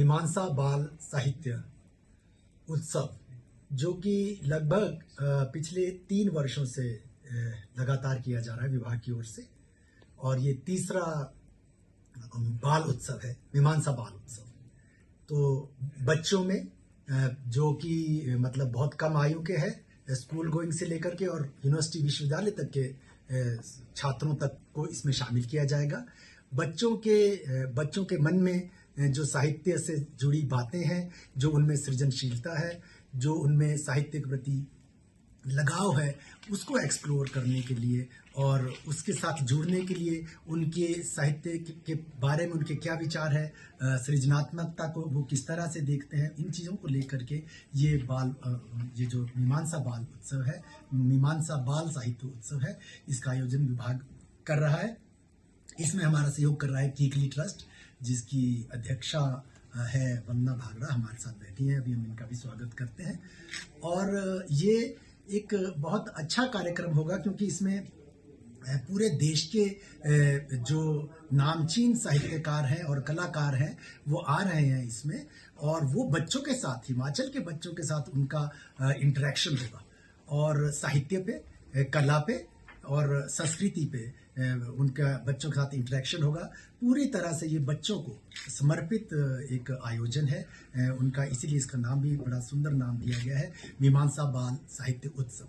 मीमांसा बाल साहित्य उत्सव, जो कि लगभग पिछले 3 वर्षों से लगातार किया जा रहा है विभाग की ओर से, और ये तीसरा बाल उत्सव है, मीमांसा बाल उत्सव। तो बच्चों में जो कि मतलब बहुत कम आयु के हैं, स्कूल गोइंग से लेकर के और यूनिवर्सिटी विश्वविद्यालय तक के छात्रों तक को इसमें शामिल किया जाएगा। बच्चों के मन में जो साहित्य से जुड़ी बातें हैं, जो उनमें सृजनशीलता है, जो उनमें साहित्य के प्रति लगाव है, उसको एक्सप्लोर करने के लिए और उसके साथ जुड़ने के लिए उनके साहित्य के बारे में उनके क्या विचार है, सृजनात्मकता को वो किस तरह से देखते हैं, इन चीज़ों को लेकर के ये जो मीमांसा बाल उत्सव है, मीमांसा बाल साहित्य उत्सव है, इसका आयोजन विभाग कर रहा है। इसमें हमारा सहयोग कर रहा है कीकली ट्रस्ट, जिसकी अध्यक्षा है वंदना भागड़ा, हमारे साथ बैठी हैं, अभी हम इनका भी स्वागत करते हैं। और ये एक बहुत अच्छा कार्यक्रम होगा क्योंकि इसमें पूरे देश के जो नामचीन साहित्यकार हैं और कलाकार हैं वो आ रहे हैं इसमें, और वो बच्चों के साथ, हिमाचल के बच्चों के साथ उनका इंटरेक्शन होगा और साहित्य पे, कला पे और संस्कृति पे उनका बच्चों के साथ इंटरेक्शन होगा। पूरी तरह से ये बच्चों को समर्पित एक आयोजन है उनका, इसीलिए इसका नाम भी बड़ा सुंदर नाम दिया गया है, मीमांसा बाल साहित्य उत्सव।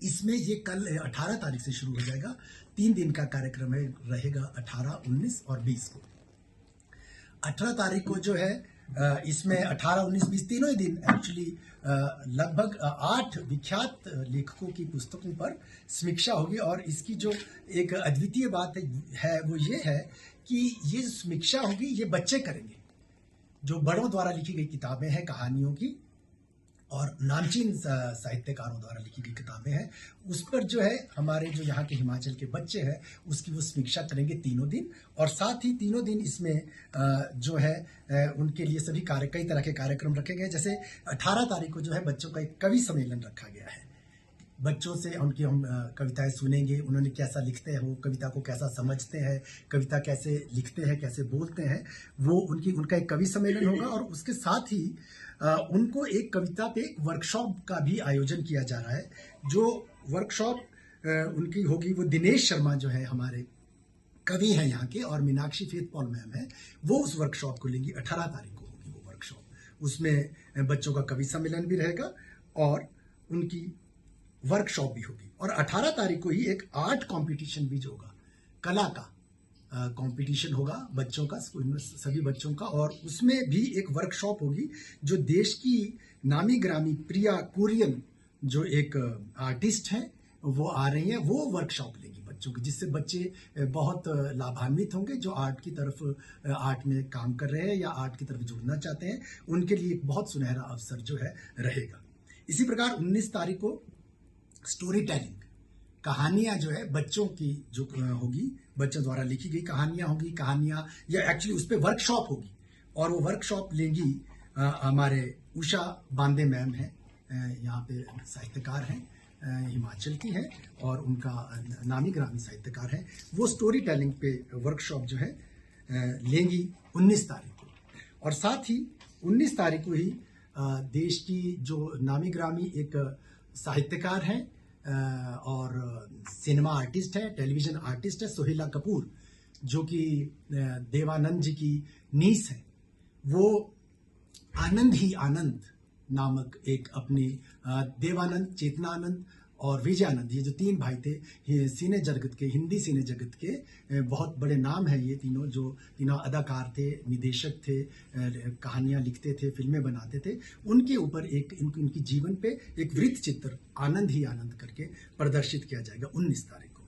इसमें ये कल 18 तारीख से शुरू हो जाएगा, 3 दिन का कार्यक्रम रहेगा, 18, 19 और 20 को। 18 तारीख को जो है इसमें 18, 19, 20 तीनों ही दिन एक्चुअली लगभग 8 विख्यात लेखकों की पुस्तकों पर समीक्षा होगी। और इसकी जो एक अद्वितीय बात है वो ये है कि ये समीक्षा होगी, ये बच्चे करेंगे। जो बड़ों द्वारा लिखी गई किताबें हैं कहानियों की और नामचीन साहित्यकारों द्वारा लिखी गई किताबें हैं, उस पर जो है हमारे जो यहाँ के हिमाचल के बच्चे हैं उसकी वो समीक्षा करेंगे तीनों दिन। और साथ ही तीनों दिन इसमें जो है उनके लिए सभी कई तरह के कार्यक्रम रखे गए। जैसे 18 तारीख को जो है बच्चों का एक कवि सम्मेलन रखा गया है। बच्चों से उनकी हम कविताएं सुनेंगे, उन्होंने कैसा लिखते हैं, वो कविता को कैसा समझते हैं, कविता कैसे लिखते हैं, कैसे बोलते हैं, वो उनका एक कवि सम्मेलन होगा। और उसके साथ ही उनको एक कविता पे एक वर्कशॉप का भी आयोजन किया जा रहा है। जो वर्कशॉप उनकी होगी वो दिनेश शर्मा जो है हमारे कवि हैं यहाँ के, और मीनाक्षी फेत पॉल मैम है, वो उस वर्कशॉप को लेंगी। 18 तारीख को होगी वो वर्कशॉप, उसमें बच्चों का कवि सम्मेलन भी रहेगा और उनकी वर्कशॉप भी होगी। और 18 तारीख को ही एक आर्ट कंपटीशन भी जो होगा, कला का कंपटीशन होगा बच्चों का, सभी बच्चों का, और उसमें भी एक वर्कशॉप होगी। जो देश की नामी ग्रामी प्रिया कुरियन जो एक आर्टिस्ट हैं वो आ रही हैं, वो वर्कशॉप लेंगी बच्चों की, जिससे बच्चे बहुत लाभान्वित होंगे। जो आर्ट की तरफ आर्ट में काम कर रहे हैं या आर्ट की तरफ जुड़ना चाहते हैं, उनके लिए एक बहुत सुनहरा अवसर जो है रहेगा। इसी प्रकार 19 तारीख को स्टोरी टेलिंग, कहानियां जो है बच्चों की जो होगी, बच्चों द्वारा लिखी गई कहानियां होगी, कहानियां या एक्चुअली उस पर वर्कशॉप होगी। और वो वर्कशॉप लेंगी हमारे उषा बांदे मैम हैं, यहाँ पे साहित्यकार हैं, हिमाचल की हैं और उनका नामी ग्रामी साहित्यकार है। वो स्टोरी टेलिंग पे वर्कशॉप जो है लेंगी 19 तारीख को। और साथ ही 19 तारीख को ही देश की जो नामी ग्रामी एक साहित्यकार हैं और सिनेमा आर्टिस्ट है, टेलीविजन आर्टिस्ट है, सोहेला कपूर, जो कि देवानंद जी की नीस है, वो आनंद ही आनंद नामक एक अपनी देवानंद, चेतनानंद और विजयानंद, ये जो 3 भाई थे, सिने जगत के, हिंदी सिने जगत के बहुत बड़े नाम हैं ये तीनों, जो तीनों अदाकार थे, निदेशक थे, कहानियां लिखते थे, फिल्में बनाते थे। उनके ऊपर इनकी जीवन पे एक वृत्त चित्र आनंद ही आनंद करके प्रदर्शित किया जाएगा 19 तारीख को।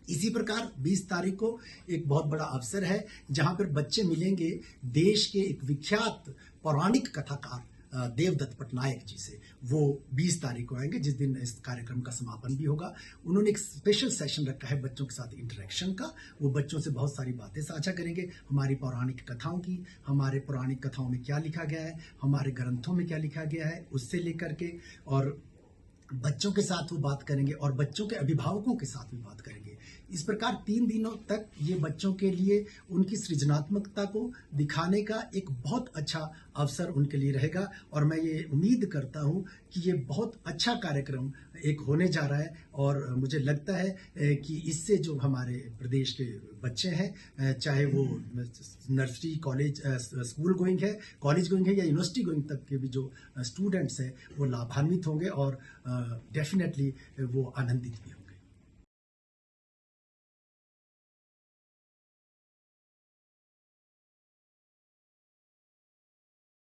इसी प्रकार 20 तारीख को एक बहुत बड़ा अवसर है जहां पर बच्चे मिलेंगे देश के एक विख्यात पौराणिक कथाकार देवदत्त पटनायक जी से। वो 20 तारीख को आएंगे, जिस दिन इस कार्यक्रम का समापन भी होगा। उन्होंने एक स्पेशल सेशन रखा है बच्चों के साथ इंटरेक्शन का। वो बच्चों से बहुत सारी बातें साझा करेंगे, हमारी पौराणिक कथाओं की, हमारे पौराणिक कथाओं में क्या लिखा गया है, हमारे ग्रंथों में क्या लिखा गया है, उससे लेकर के, और बच्चों के साथ वो बात करेंगे और बच्चों के अभिभावकों के साथ भी बात करेंगे। इस प्रकार 3 दिनों तक ये बच्चों के लिए उनकी सृजनात्मकता को दिखाने का एक बहुत अच्छा अवसर उनके लिए रहेगा और मैं ये उम्मीद करता हूँ कि ये बहुत अच्छा कार्यक्रम एक होने जा रहा है और मुझे लगता है कि इससे जो हमारे प्रदेश के बच्चे हैं, चाहे वो नर्सरी, कॉलेज, स्कूल गोइंग है, कॉलेज गोइंग है या यूनिवर्सिटी गोइंग तक के भी जो स्टूडेंट्स हैं वो लाभान्वित होंगे और डेफिनेटली वो आनंदित भी होंगे।